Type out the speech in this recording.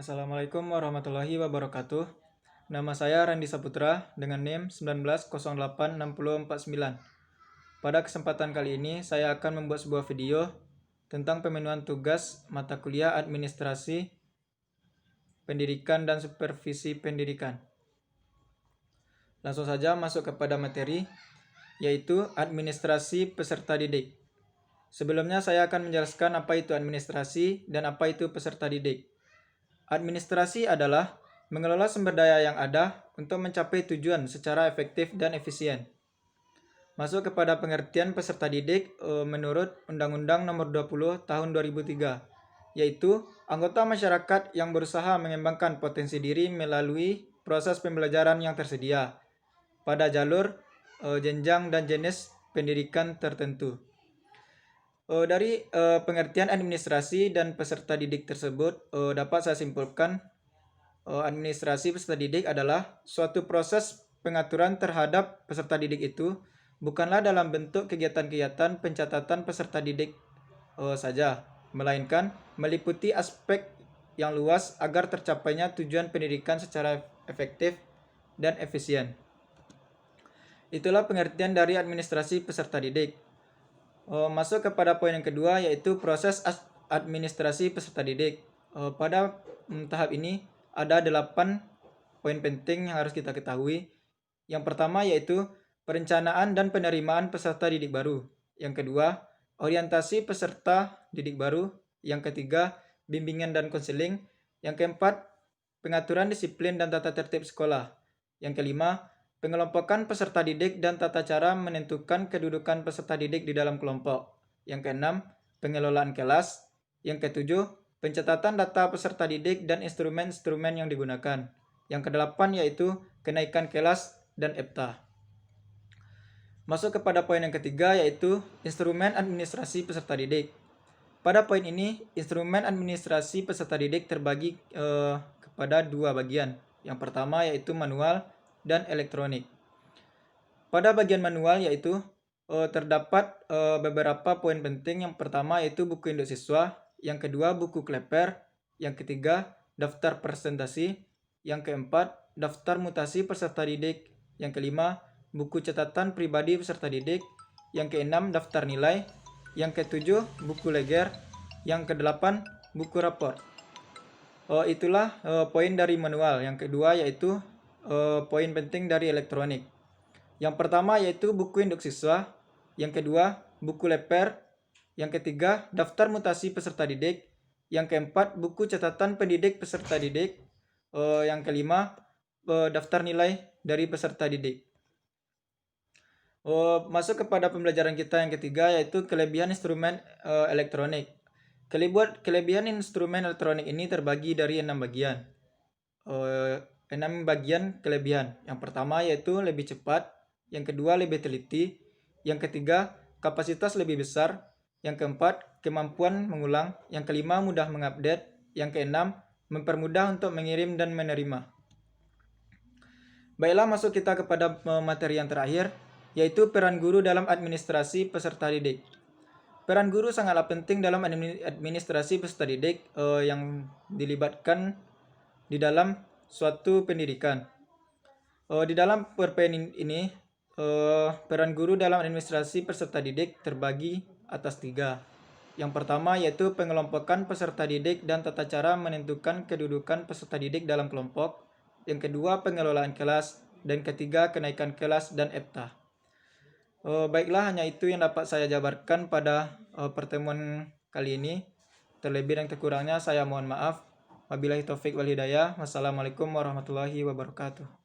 Assalamualaikum warahmatullahi wabarakatuh. Nama saya Randi Saputra dengan NIM 19086049. Pada kesempatan kali ini saya akan membuat sebuah video tentang pemenuhan tugas mata kuliah administrasi pendidikan dan supervisi pendidikan. Langsung saja masuk kepada materi, yaitu administrasi peserta didik. Sebelumnya saya akan menjelaskan apa itu administrasi dan apa itu peserta didik. Administrasi adalah mengelola sumber daya yang ada untuk mencapai tujuan secara efektif dan efisien. Masuk kepada pengertian peserta didik menurut Undang-Undang Nomor 20 Tahun 2003, yaitu anggota masyarakat yang berusaha mengembangkan potensi diri melalui proses pembelajaran yang tersedia pada jalur, jenjang dan jenis pendidikan tertentu. Dari pengertian administrasi dan peserta didik tersebut dapat saya simpulkan administrasi peserta didik adalah suatu proses pengaturan terhadap peserta didik itu bukanlah dalam bentuk kegiatan-kegiatan pencatatan peserta didik saja, melainkan meliputi aspek yang luas agar tercapainya tujuan pendidikan secara efektif dan efisien. Itulah pengertian dari administrasi peserta didik. Masuk kepada poin yang kedua, yaitu proses administrasi peserta didik. Pada tahap ini ada 8 poin penting yang harus kita ketahui. Yang pertama yaitu perencanaan dan penerimaan peserta didik baru. Yang kedua, orientasi peserta didik baru. Yang ketiga, bimbingan dan konseling. Yang keempat, pengaturan disiplin dan tata tertib sekolah. Yang kelima, pengelompokan peserta didik dan tata cara menentukan kedudukan peserta didik di dalam kelompok. Yang keenam, pengelolaan kelas. Yang ketujuh, pencatatan data peserta didik dan instrumen-instrumen yang digunakan. Yang kedelapan yaitu kenaikan kelas dan EPTA. Masuk kepada poin yang ketiga, yaitu instrumen administrasi peserta didik. Pada poin ini, instrumen administrasi peserta didik terbagi kepada dua bagian. Yang pertama yaitu manual dan elektronik. Pada bagian manual yaitu terdapat beberapa poin penting. Yang pertama yaitu buku induk siswa, yang kedua buku kleper, yang ketiga daftar presentasi, yang keempat daftar mutasi peserta didik, yang kelima buku catatan pribadi peserta didik, yang keenam daftar nilai, yang ketujuh buku leger, yang kedelapan buku rapor. Itulah poin dari manual. Yang kedua yaitu poin penting dari elektronik. Yang pertama yaitu buku induk siswa, yang kedua buku leper, yang ketiga daftar mutasi peserta didik, yang keempat buku catatan pendidik peserta didik, yang kelima daftar nilai dari peserta didik. Masuk kepada pembelajaran kita yang ketiga, yaitu kelebihan instrumen elektronik. Kelebihan instrumen elektronik ini terbagi dari 6 bagian. 6 bagian kelebihan. Yang pertama yaitu lebih cepat, yang kedua lebih teliti, yang ketiga kapasitas lebih besar, yang keempat kemampuan mengulang, yang kelima mudah mengupdate, yang keenam mempermudah untuk mengirim dan menerima. Baiklah, masuk kita kepada materi yang terakhir, yaitu peran guru dalam administrasi peserta didik. Peran guru sangatlah penting dalam administrasi peserta didik yang dilibatkan di dalam suatu pendidikan. Di dalam perpen ini, peran guru dalam administrasi peserta didik terbagi atas 3. Yang pertama yaitu pengelompokan peserta didik dan tata cara menentukan kedudukan peserta didik dalam kelompok. Yang kedua pengelolaan kelas, dan ketiga kenaikan kelas dan EPTA. Baiklah, hanya itu yang dapat saya jabarkan pada pertemuan kali ini. Terlebih dan kekurangnya saya mohon maaf. Wabillahi taufik wal hidayah. Wassalamualaikum warahmatullahi wabarakatuh.